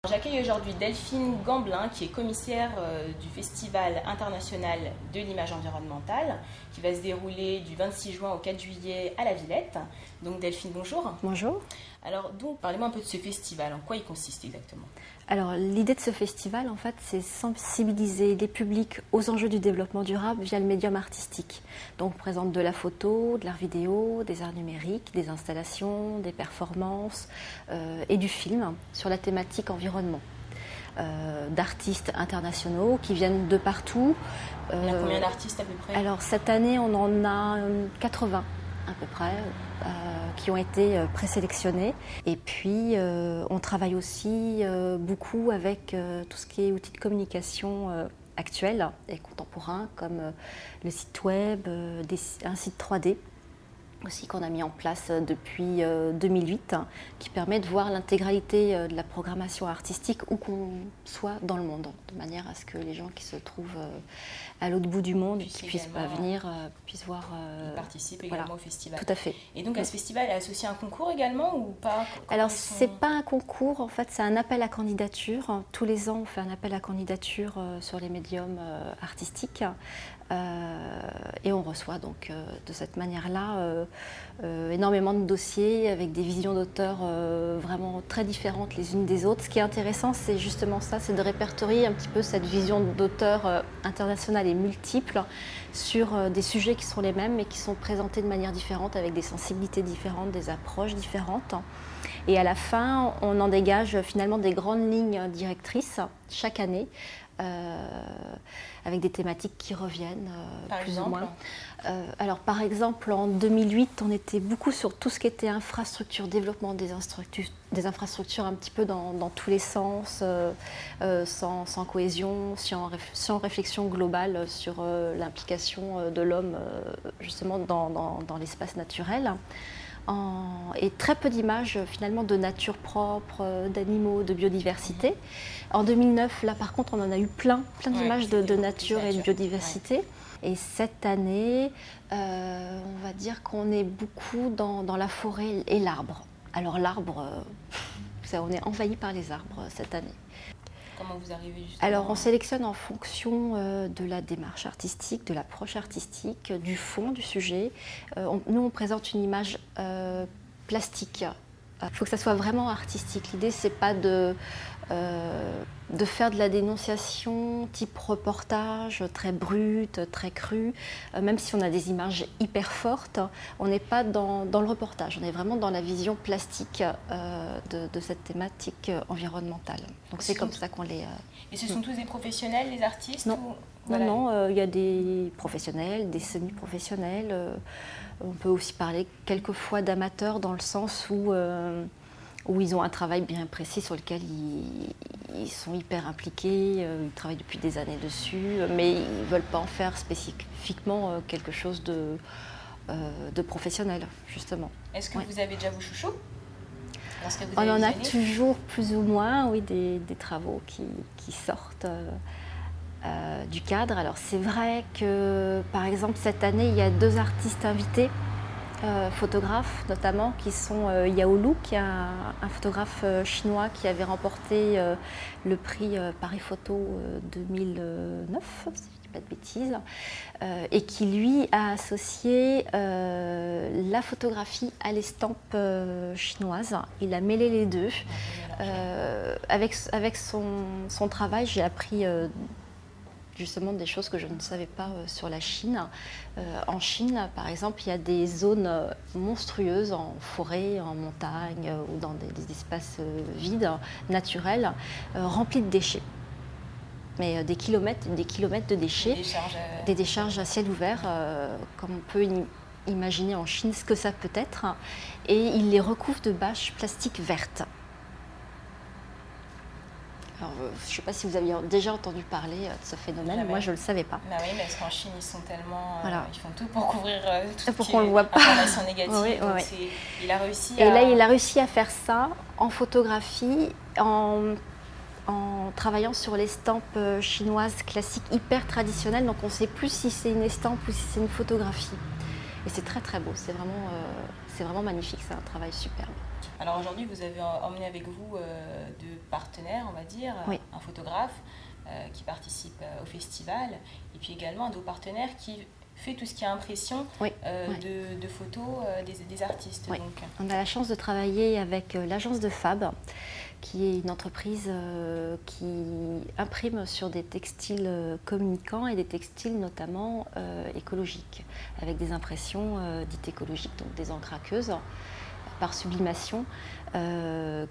J'accueille aujourd'hui Delphine Gamblin, qui est commissaire du Festival international de l'image environnementale, qui va se dérouler du 26 juin au 4 juillet à la Villette. Donc Delphine, bonjour. Bonjour. Alors donc, parlez-moi un peu de ce festival, en quoi il consiste exactement? Alors l'idée de ce festival, en fait, c'est sensibiliser les publics aux enjeux du développement durable via le médium artistique. Donc on présente de la photo, de l'art vidéo, des arts numériques, des installations, des performances et du film sur la thématique environnement. D'artistes internationaux qui viennent de partout. Il y a combien d'artistes à peu près? Alors cette année, on en a 80 à peu près, qui ont été présélectionnés. Et puis, on travaille aussi beaucoup avec tout ce qui est outils de communication actuels et contemporains, comme le site web, un site 3D aussi qu'on a mis en place depuis 2008, qui permet de voir l'intégralité de la programmation artistique où qu'on soit dans le monde, de manière à ce que les gens qui se trouvent à l'autre bout du monde, qui ne puissent pas venir, puissent voir. Ils participent également au festival. Tout à fait. Et donc à ce festival est associé un concours également ou pas? Alors c'est pas un concours, en fait c'est un appel à candidature. Tous les ans on fait un appel à candidature sur les médiums artistiques. Et on reçoit donc de cette manière-là énormément de dossiers avec des visions d'auteurs vraiment très différentes les unes des autres. Ce qui est intéressant, c'est justement ça, c'est de répertorier un petit peu cette vision d'auteur internationale et multiple sur des sujets qui sont les mêmes mais qui sont présentés de manière différente, avec des sensibilités différentes, des approches différentes. Et à la fin, on en dégage finalement des grandes lignes directrices chaque année, avec des thématiques qui reviennent plus ou moins. Alors par exemple, en 2008, on était beaucoup sur tout ce qui était infrastructure, développement des infrastructures un petit peu dans tous les sens, sans cohésion, sans réflexion globale sur l'implication de l'homme justement dans l'espace naturel. Et très peu d'images finalement de nature propre, d'animaux, de biodiversité. En 2009, là par contre, on en a eu plein d'images de nature et de biodiversité. Ouais. Et cette année, on va dire qu'on est beaucoup dans la forêt et l'arbre. Alors l'arbre, on est envahi par les arbres cette année. Comment vous arrivez justement? Alors on sélectionne en fonction de la démarche artistique, de l'approche artistique, du fond du sujet. Nous on présente une image plastique. Il faut que ça soit vraiment artistique. L'idée c'est pas de faire de la dénonciation type reportage, très brute, très crue. Même si on a des images hyper fortes, on n'est pas dans le reportage, on est vraiment dans la vision plastique de cette thématique environnementale. Donc c'est comme ça qu'on les... Et ce sont tous des professionnels, les artistes? Non, ou... voilà. Non, y a des professionnels, des semi-professionnels. On peut aussi parler quelquefois d'amateurs dans le sens où ils ont un travail bien précis sur lequel ils sont hyper impliqués, ils travaillent depuis des années dessus, mais ils ne veulent pas en faire spécifiquement quelque chose de professionnel, justement. Est-ce que vous avez déjà vos chouchous? On en a toujours plus ou moins, oui, des travaux qui sortent du cadre. Alors c'est vrai que, par exemple, cette année, il y a 2 artistes invités, photographes notamment, qui sont Yao Lu, qui est un photographe chinois qui avait remporté le prix Paris Photo 2009, si je ne dis pas de bêtises, et qui lui a associé la photographie à l'estampe chinoise. Il a mêlé les deux. Avec son travail, j'ai appris justement des choses que je ne savais pas sur la Chine. En Chine, par exemple, il y a des zones monstrueuses en forêt, en montagne ou dans des espaces vides, naturels, remplis de déchets. Mais des kilomètres de déchets, des décharges à ciel ouvert, comme on peut imaginer en Chine ce que ça peut être. Et ils les recouvrent de bâches plastiques vertes. Alors, je ne sais pas si vous aviez déjà entendu parler de ce phénomène, moi je ne le savais pas. Bah oui, parce qu'en Chine ils sont tellement, voilà. Ils font tout pour couvrir tout pour qu'on le voit pas. Information négative. Oui, donc oui. Il a réussi Et là il a réussi à faire ça en photographie, en travaillant sur l'estampe chinoise classique hyper traditionnelle, donc on ne sait plus si c'est une estampe ou si c'est une photographie. Et c'est très très beau, c'est vraiment magnifique, c'est un travail superbe. Alors aujourd'hui, vous avez emmené avec vous deux partenaires, on va dire, oui. un photographe qui participe au festival, et puis également un de vos partenaires qui fait tout ce qui est impression oui. de photos des artistes. Oui. Donc. On a la chance de travailler avec l'agence de Fab, qui est une entreprise qui imprime sur des textiles communicants et des textiles notamment écologiques, avec des impressions dites écologiques, donc des encres aqueuses par sublimation,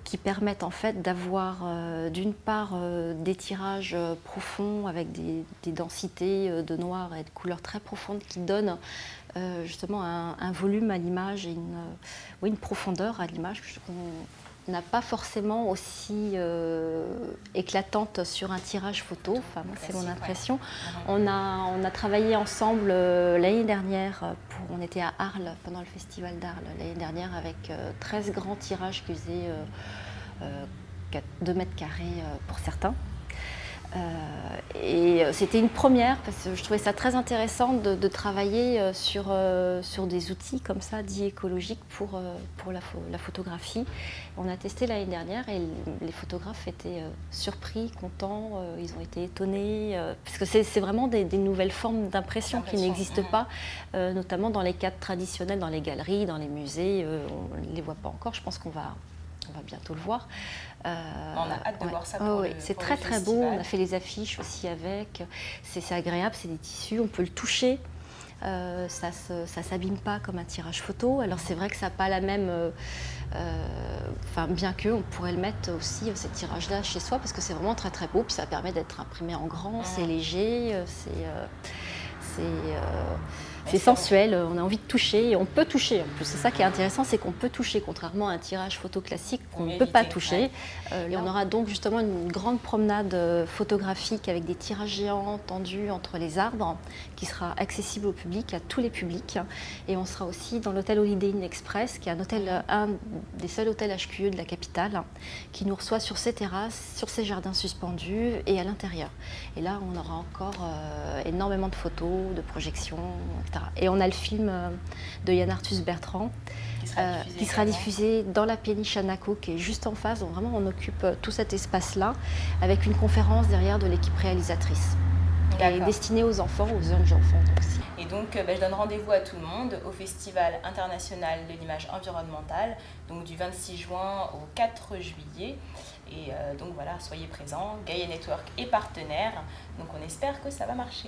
qui permettent en fait d'avoir d'une part des tirages profonds avec des densités de noir et de couleurs très profondes qui donnent justement un volume à l'image et une profondeur à l'image qu'on n'a pas forcément aussi éclatante sur un tirage photo, enfin, c'est mon impression. Ouais. On a travaillé ensemble l'année dernière, on était à Arles pendant le festival d'Arles l'année dernière avec 13 grands tirages qui faisaient 2 mètres carrés pour certains. Et c'était une première parce que je trouvais ça très intéressant de travailler sur des outils comme ça, dits écologiques pour la photographie. On a testé l'année dernière et les photographes étaient surpris, contents, ils ont été étonnés parce que c'est vraiment des nouvelles formes d'impression qui n'existent pas, notamment dans les cadres traditionnels, dans les galeries, dans les musées, on ne les voit pas encore, je pense qu'on va bientôt le voir. On a hâte de voir ça pour le c'est très très beau, on a fait les affiches aussi avec, c'est agréable, c'est des tissus, on peut le toucher, ça s'abîme pas comme un tirage photo, alors c'est vrai que ça n'a pas la même, bien que on pourrait le mettre aussi, ces tirages-là chez soi, parce que c'est vraiment très très beau, puis ça permet d'être imprimé en grand, c'est léger, c'est sensuel, on a envie de toucher, et on peut toucher en plus. C'est ça qui est intéressant, c'est qu'on peut toucher, contrairement à un tirage photo classique qu'on ne peut pas toucher. Et on aura donc justement une grande promenade photographique avec des tirages géants tendus entre les arbres, qui sera accessible au public, à tous les publics. Et on sera aussi dans l'hôtel Holiday Inn Express, qui est un des seuls hôtels HQE de la capitale, qui nous reçoit sur ses terrasses, sur ses jardins suspendus et à l'intérieur. Et là, on aura encore énormément de photos, de projections, etc. Et on a le film de Yann Arthus Bertrand qui sera diffusé dans la péniche Anaco, qui est juste en face. Donc vraiment, on occupe tout cet espace-là avec une conférence derrière de l'équipe réalisatrice. Et destinée aux enfants, aux jeunes enfants aussi. Et donc, je donne rendez-vous à tout le monde au Festival international de l'image environnementale, donc du 26 juin au 4 juillet. Et donc voilà, soyez présents, Gaia Network est partenaire, donc on espère que ça va marcher.